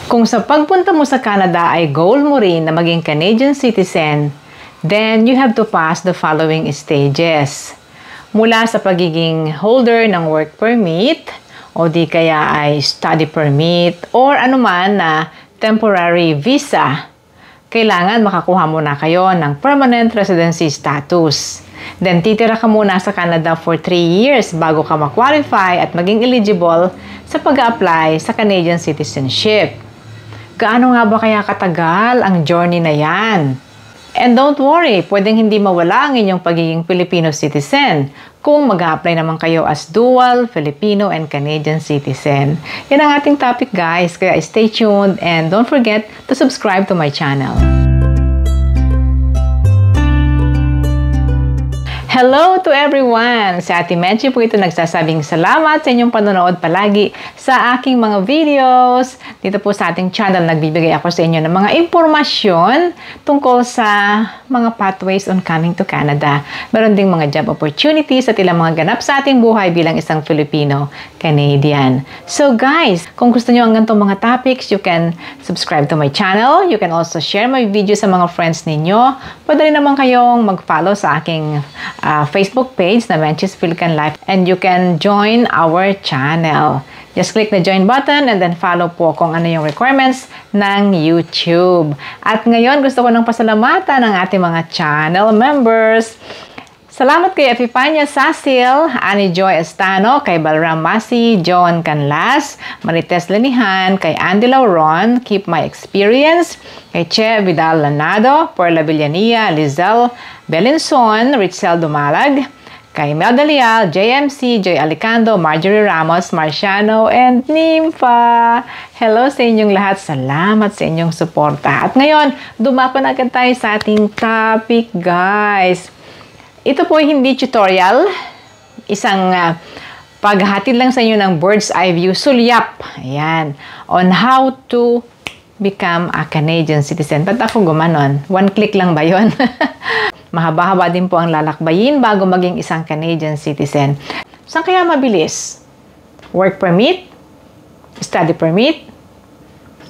Kung sa pagpunta mo sa Canada ay goal mo rin na maging Canadian citizen, then you have to pass the following stages. Mula sa pagiging holder ng work permit, o di kaya ay study permit, or anuman na temporary visa, kailangan makakuha muna kayo ng permanent residency status. Then, titira ka muna sa Canada for 3 years bago ka ma-qualify at maging eligible sa pag-apply sa Canadian citizenship. Gaano nga ba kaya katagal ang journey na yan? And don't worry, pwedeng hindi mawala ang inyong pagiging Filipino citizen kung mag-a-apply naman kayo as dual Filipino and Canadian citizen. Yan ang ating topic guys, kaya stay tuned and don't forget to subscribe to my channel. Hello to everyone! Si Ate Menchi po ito nagsasabing salamat sa inyong panonood palagi sa aking mga videos. Dito po sa ating channel, nagbibigay ako sa inyo ng mga impormasyon tungkol sa mga pathways on coming to Canada. Meron ding mga job opportunities at ilang mga ganap sa ating buhay bilang isang Filipino-Canadian. So guys, kung gusto nyo ang ganitong mga topics, you can subscribe to my channel. You can also share my video sa mga friends ninyo. Pwede rin naman kayong mag-follow sa aking Facebook page na Menchi's Philican Life and you can join our channel. Just click the join button and then follow po kung ano yung requirements ng YouTube. At ngayon gusto ko nang pasalamatan ng ating mga channel members. Salamat kay Epifania Sasil, Annie Joy Estano, kay Balram Masi, Joan Canlas, Marites Lenihan, kay Andy Lauron, Keep My Experience, kay Che Vidal Lanado, Perla Villania, Lizelle Belenson, Richelle Dumalag, kay Mel Dalial, JMC, Joy Alicando, Marjorie Ramos, Marciano, and Nympha. Hello sa inyong lahat. Salamat sa inyong suporta. At ngayon, dumako na agad tayo sa ating topic, guys. Ito po hindi tutorial. Isang paghatid lang sa inyo ng bird's eye view, sulyap. Ayan. On how to become a Canadian citizen. Ba't ako gumanon? One click lang ba yun? Mahaba-haba din po ang lalakbayin bago maging isang Canadian citizen. Saan kaya mabilis? Work permit? Study permit?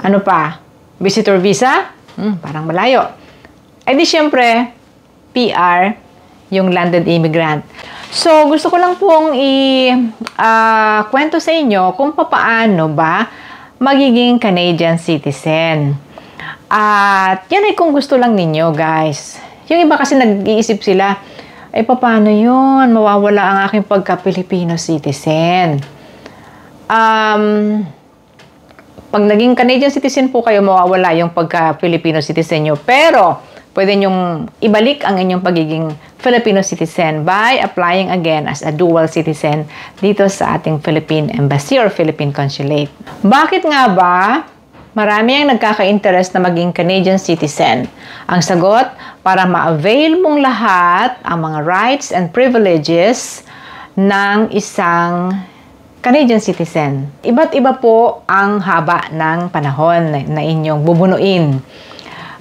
Ano pa? Visitor visa? Parang malayo. Eh di syempre, PR, yung landed immigrant. So, gusto ko lang pong kwento sa inyo kung paano ba magiging Canadian citizen. At yan ay kung gusto lang ninyo, guys. Yung iba kasi nag-iisip sila, ay paano yun? Mawawala ang aking pagka-Filipino citizen. Pag naging Canadian citizen po kayo, mawawala yung pagka-Filipino citizen nyo. Pero, pwede nyong ibalik ang inyong pagiging Filipino citizen by applying again as a dual citizen dito sa ating Philippine Embassy or Philippine Consulate. Bakit nga ba marami ang nagkaka-interest na maging Canadian citizen? Ang sagot, para ma-avail mong lahat ang mga rights and privileges ng isang Canadian citizen. Iba't iba po ang haba ng panahon na inyong bubunuin.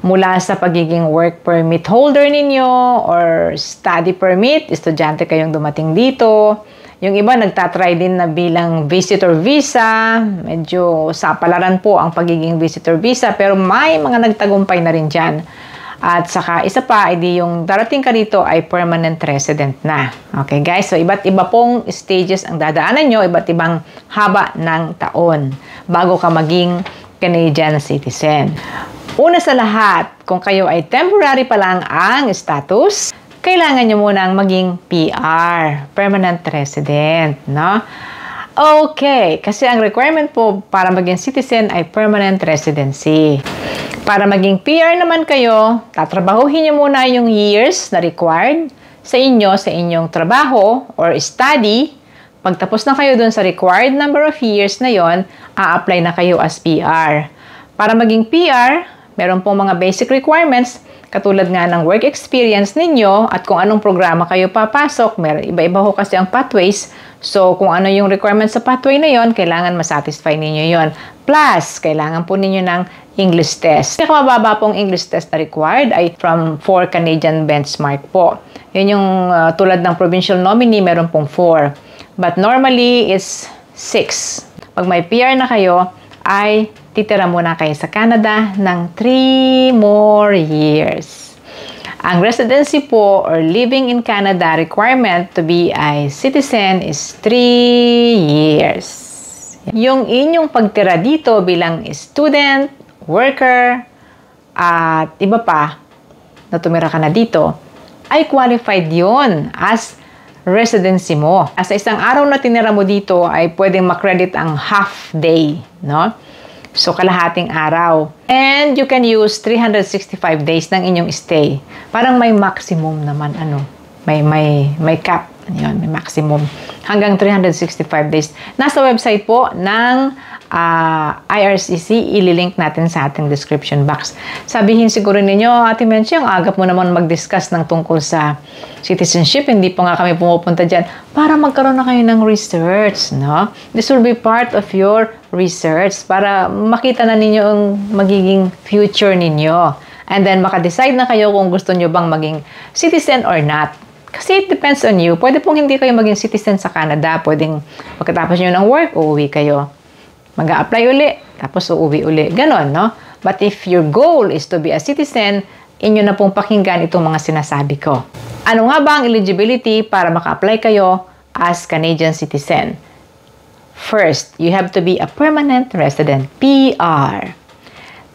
Mula sa pagiging work permit holder ninyo or study permit, estudyante kayong dumating dito. Yung iba nagtatry din na bilang visitor visa. Medyo sapalaran po ang pagiging visitor visa pero may mga nagtagumpay na rin dyan. At saka isa pa, edi yung darating ka dito ay permanent resident na. Okay guys, so iba't iba pong stages ang dadaanan nyo, iba't ibang haba ng taon bago ka maging Canadian citizen. Una sa lahat, kung kayo ay temporary pa lang ang status, kailangan nyo munang maging PR, permanent resident, no? Okay, kasi ang requirement po para maging citizen ay permanent residency. Para maging PR naman kayo, tatrabahuhin nyo muna yung years na required sa inyong trabaho or study. Pagtapos na kayo dun sa required number of years na yon, a-apply na kayo as PR. Para maging PR, meron pong mga basic requirements katulad nga ng work experience ninyo at kung anong programa kayo papasok. Iba-iba ho kasi ang pathways. So, kung ano yung requirements sa pathway na yon, kailangan masatisfy ninyo yon. Plus, kailangan po ninyo ng English test. Ang mababa pong English test na required ay from 4 Canadian benchmark po. Yun yung tulad ng provincial nominee, meron pong 4. But normally, is 6. Pag may PR na kayo, ay titira muna kayo sa Canada ng 3 more years. Ang residency po or living in Canada requirement to be a citizen is 3 years. Yung inyong pagtira dito bilang student, worker, at iba pa na tumira ka na dito, ay qualified yon as residency mo. Sa isang araw na tinira mo dito ay pwedeng makredit ang half day, no? So, kalahating araw. And you can use 365 days ng inyong stay. Parang may maximum naman, may cap. Yun, may maximum. Hanggang 365 days. Nasa website po ng IRCC, ililink natin sa ating description box. Sabihin siguro ninyo, Ate Menchi, ang agap mo naman mag-discuss ng tungkol sa citizenship. Hindi pa nga kami pumupunta dyan para magkaroon na kayo ng research, no? This will be part of your research para makita na ninyo ang magiging future ninyo. And then, makadecide na kayo kung gusto nyo bang maging citizen or not. Kasi it depends on you. Pwede pong hindi kayo maging citizen sa Canada. Pwedeng pagkatapos nyo ng work, uuwi kayo. Mag-a-apply uli, tapos uuwi uli. Ganon, no? But if your goal is to be a citizen, inyo na pong pakinggan itong mga sinasabi ko. Ano nga ba ang eligibility para maka-apply kayo as Canadian citizen? First, you have to be a permanent resident, PR.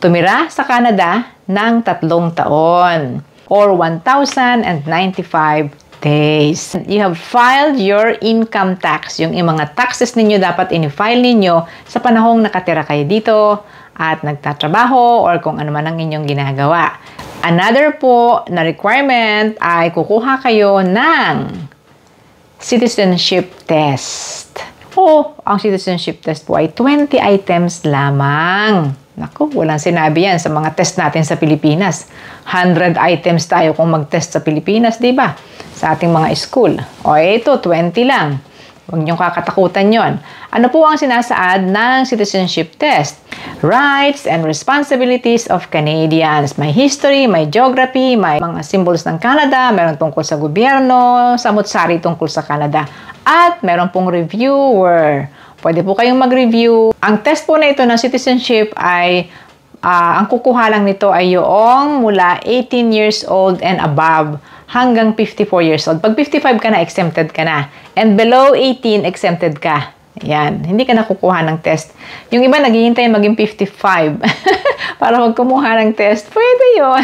Tumira sa Canada ng 3 taon or 1,095 days. You have filed your income tax. Yung mga taxes ninyo dapat in-file ninyo sa panahong nakatira kayo dito at nagtatrabaho or kung ano man ang inyong ginagawa. Another po na requirement ay kukuha kayo ng citizenship test. Ang citizenship test po ay 20 items lamang. Naku, walang sinabi yan sa mga test natin sa Pilipinas. 100 items tayo kung mag-test sa Pilipinas, di ba? Sa ating mga school. Ito, 20 lang. Huwag niyong kakatakutan yon. Ano po ang sinasaad ng citizenship test? Rights and responsibilities of Canadians. May history, may geography, may mga symbols ng Canada, meron tungkol sa gobyerno, samut-sari tungkol sa Canada. At meron pong reviewer. Pwede po kayong mag-review. Ang test po na ito ng citizenship ay, ang kukuha lang nito ay yung mula 18 years old and above hanggang 54 years old. Pag 55 ka na, exempted ka na. And below 18, exempted ka. Yan. Hindi ka na kukuha ng test. Yung iba, naghihintay maging 55 para wag kumuha ng test. Pwede yon.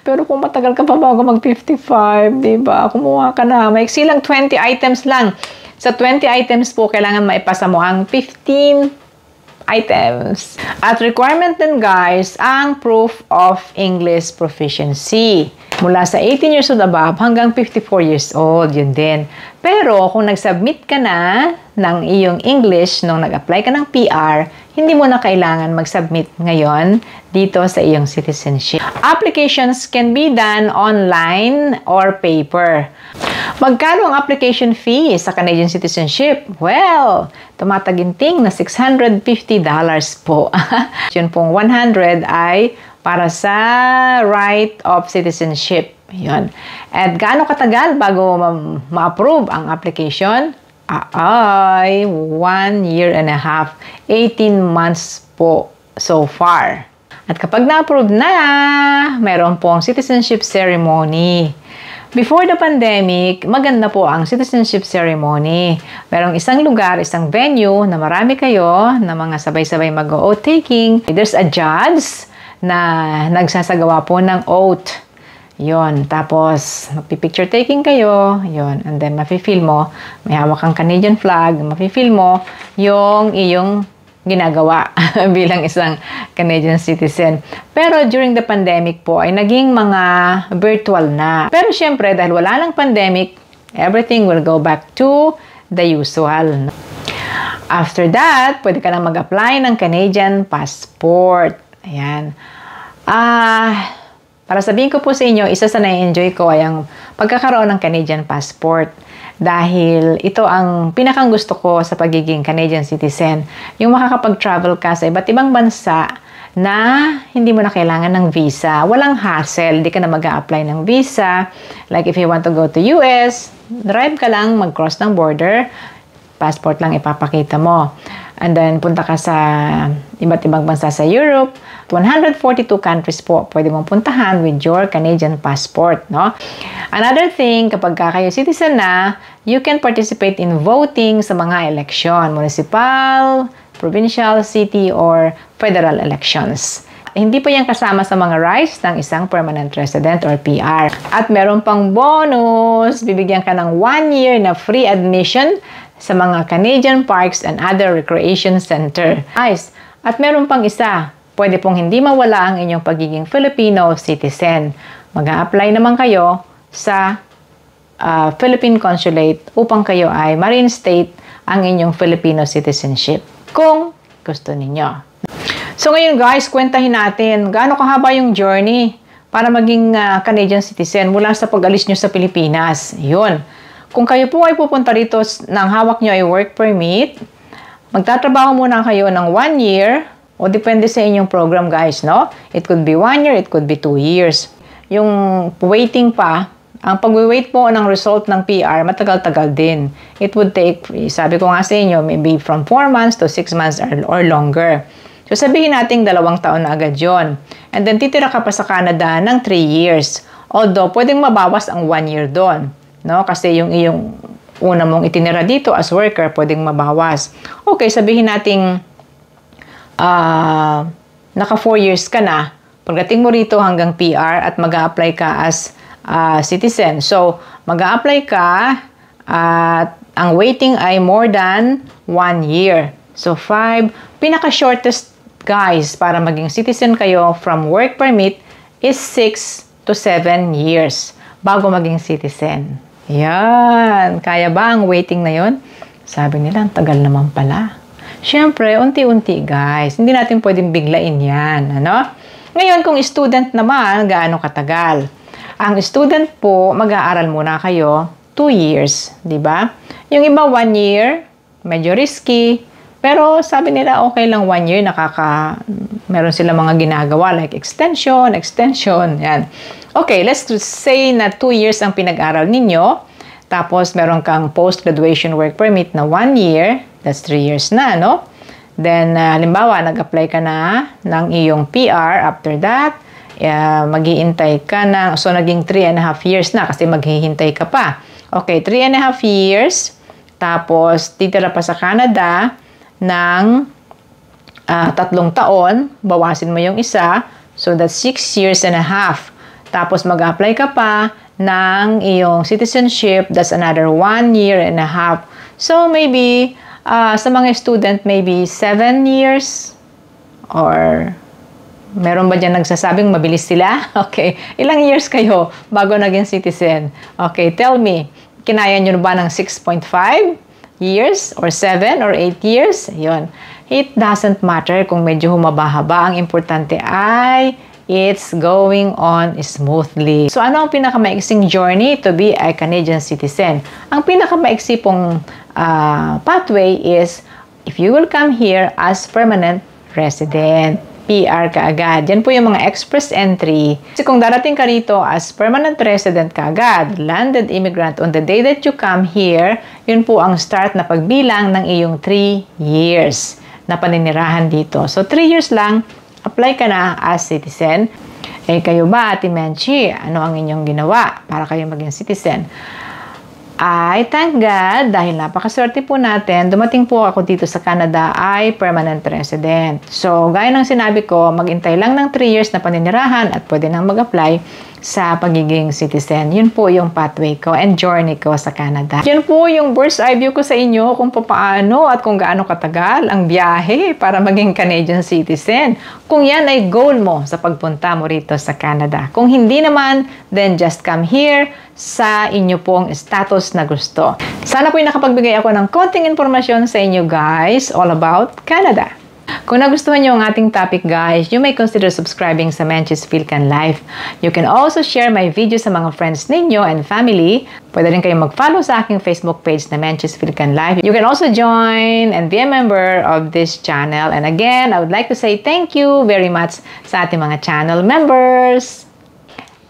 Pero kung matagal ka pa bago mag-55, diba? Kumuha ka na. Maiksi lang 20 items lang. Sa 20 items po, kailangan maipasa mo ang 15 items. At requirement din, guys, ang proof of English proficiency. Mula sa 18 years old above hanggang 54 years old, yun din. Pero kung nag-submit ka na ng iyong English nung nag-apply ka ng PR, hindi mo na kailangan mag-submit ngayon dito sa iyong citizenship. Applications can be done online or paper. Magkano ang application fee sa Canadian citizenship? Well, tumataginting na $650 po. Yun pong 100 ay para sa right of citizenship. Yun. At gaano katagal bago ma-approve ang application? Ay 1 year and a half, 18 months po so far. At kapag na-approve na, mayroon pong citizenship ceremony. Before the pandemic, maganda po ang citizenship ceremony. Merong isang lugar, isang venue na marami kayo na mga sabay-sabay mag-oath taking. There's a judge na nagsasagawa po ng oath. Yon, tapos magpi-picture taking kayo, yon, and then mafe-feel mo, may hawak kang Canadian flag, mafe-feel mo yung iyong ginagawa bilang isang Canadian citizen. Pero during the pandemic po ay naging mga virtual na. Pero syempre dahil wala lang pandemic, everything will go back to the usual. After that, pwede ka na mag-apply ng Canadian passport. Ayan. Para sabihin ko po sa inyo, isa sa na-enjoy ko ay ang pagkakaroon ng Canadian passport. Dahil ito ang pinakang gusto ko sa pagiging Canadian citizen. Yung makakapag-travel ka sa iba't ibang bansa na hindi mo na kailangan ng visa. Walang hassle. Hindi ka na mag-a-apply ng visa. Like if you want to go to US, drive ka lang, mag-cross ng border, passport lang ipapakita mo. And then, punta ka sa iba't ibang bansa sa Europe. 142 countries po pwede mong puntahan with your Canadian passport, no? Another thing, kapag kayo citizen na, you can participate in voting sa mga eleksyon, municipal, provincial, city, or federal elections. Hindi pa yan kasama sa mga rights ng isang permanent resident or PR. At meron pang bonus, bibigyan ka ng 1 year na free admission sa mga Canadian parks and other recreation center. Nice. At meron pang isa, pwede pong hindi mawala ang inyong pagiging Filipino citizen. Mag-a-apply naman kayo sa Philippine Consulate upang kayo ay ma-reinstate ang inyong Filipino citizenship kung gusto ninyo. So ngayon guys, kwentahin natin gaano kahaba yung journey para maging Canadian citizen mula sa pag-alis nyo sa Pilipinas. Yun. Kung kayo po ay pupunta rito ng hawak nyo ay work permit, magtatrabaho muna kayo ng 1 year o depende sa inyong program guys, no? It could be 1 year, it could be 2 years. Yung waiting pa, ang pag-wait po ng result ng PR, matagal-tagal din. It would take, sabi ko nga sa inyo, maybe from 4 months to 6 months or longer. So, sabihin natin 2 taon na agad yon. And then, titira ka pa sa Canada ng 3 years. Although, pwedeng mabawas ang 1 year doon. No? Kasi yung iyong una mong itinira dito as worker, pwedeng mabawas. Okay, sabihin natin naka 4 years ka na. Pagdating mo rito hanggang PR at mag-a-apply ka as citizen. So, mag-a-apply ka at ang waiting ay more than 1 year. So, 5. Pinaka-shortest guys, para maging citizen kayo from work permit is 6 to 7 years bago maging citizen. Yan. Kaya ba ang waiting na yon? Sabi nila, ang tagal naman pala. Siyempre, unti-unti guys. Hindi natin pwedeng biglain yan. Ano? Ngayon, kung student naman, gaano katagal? Ang student po, mag-aaral muna kayo 2 years. Diba? Yung iba 1 year, medyo risky. Pero sabi nila, okay lang 1 year, meron sila mga ginagawa like extension, yan. Okay, let's say na 2 years ang pinag-aral ninyo, tapos meron kang post-graduation work permit na 1 year, that's 3 years na, no? Then, halimbawa, nag-apply ka na ng iyong PR, after that, mag-iintay ka na, so naging 3.5 years na kasi maghihintay ka pa. Okay, 3.5 years, tapos titira pa sa Canada, ng 3 taon, bawasin mo yung isa, so that's 6.5 years. Tapos mag-apply ka pa ng iyong citizenship, that's another 1.5 years. So maybe, sa mga student, maybe 7 years, or meron ba dyan nagsasabing mabilis sila? Okay, ilang years kayo bago naging citizen? Okay, tell me, kinaya nyo ba ng 6.5 years or 7 or 8 years? Ayun. It doesn't matter kung medyo humaba-haba. Ang importante ay it's going on smoothly. So, ano ang pinakamaiksing journey to be a Canadian citizen? Ang pinakamaiksi pong pathway is if you will come here as permanent resident. PR ka agad. Yan po yung mga express entry. Kasi kung darating ka rito as permanent resident ka agad, landed immigrant on the day that you come here, yun po ang start na pagbilang ng iyong 3 years na paninirahan dito. So, 3 years lang, apply ka na as citizen. Eh, kayo ba, Ate Menchi? Ano ang inyong ginawa para kayo maging citizen? I thank God dahil napakaswerte po natin, dumating po ako dito sa Canada ay permanent resident. So, gaya ng sinabi ko, mag-intay lang ng 3 years na paninirahan at pwede nang mag-apply sa pagiging citizen. Yun po yung pathway ko and journey ko sa Canada. Yun po yung bird's eye view ko sa inyo kung paano at kung gaano katagal ang biyahe para maging Canadian citizen. Kung yan ay goal mo sa pagpunta mo rito sa Canada. Kung hindi naman, then just come here sa inyo pong status na gusto. Sana po nakapagbigay ako ng konting informasyon sa inyo guys all about Canada. Kung nagustuhan niyo ang ating topic guys, you may consider subscribing sa Menchie's Philcan Life. You can also share my video sa mga friends ninyo and family. Pwede rin kayong mag-follow sa aking Facebook page na Menchie's Philcan Life. You can also join and be a member of this channel. And again, I would like to say thank you very much sa ating mga channel members.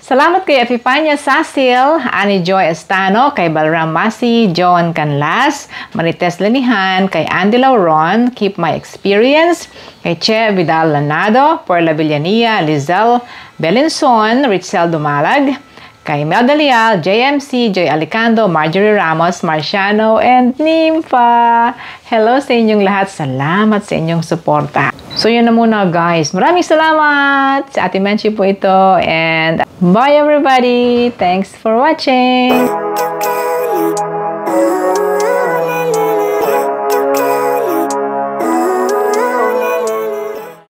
Salamat kay Epifania Sasil, Annie Joy Estano, kay Balram Masi, Joan Canlas, Marites Lenihan, kay Andy Lauron, Keep My Experience, kay Che Vidal Lanado, Perla Villania, Lizelle Belenson, Richel Dumalag, kay Mel Dalial, JMC, Joy Alicando, Marjorie Ramos, Marciano, and Nympha. Hello sa inyong lahat. Salamat sa inyong suporta. So yun na muna guys. Maraming salamat. Si Ate Menchie po ito. And bye everybody. Thanks for watching.